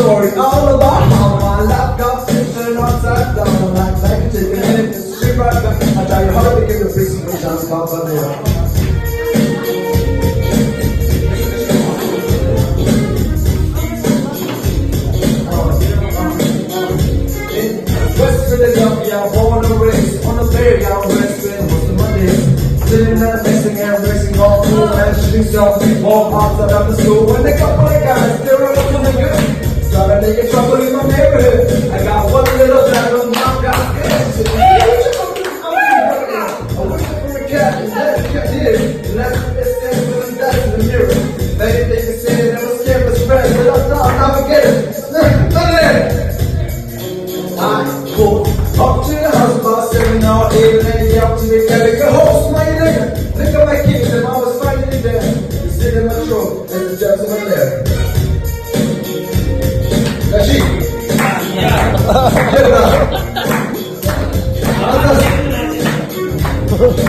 story all about how my life got turned upside down. Like a chicken in the street right now. I try hard to give a piece of me chance to come from there. West Philadelphia, born and raised on the ferry out west, most of my days. Living and mixing and racing all through and shooting stuff, all outside of the school. When they couple of guys, they were up to the good. Started making trouble in my neighborhood. I got one little diamond, now got good. I'm looking for a cat, and that's what it is. And that's what it says when I'm back in the mirror. They can say that I'm scared of spread, but I thought I'll never get it. Look at it. I go up to the house about 7 or 8 and yell to the cat, like a host, my nigga. Look at my kids, and I was finally there. You sit in my throat, and the job's in my lap. That's she. Get it out.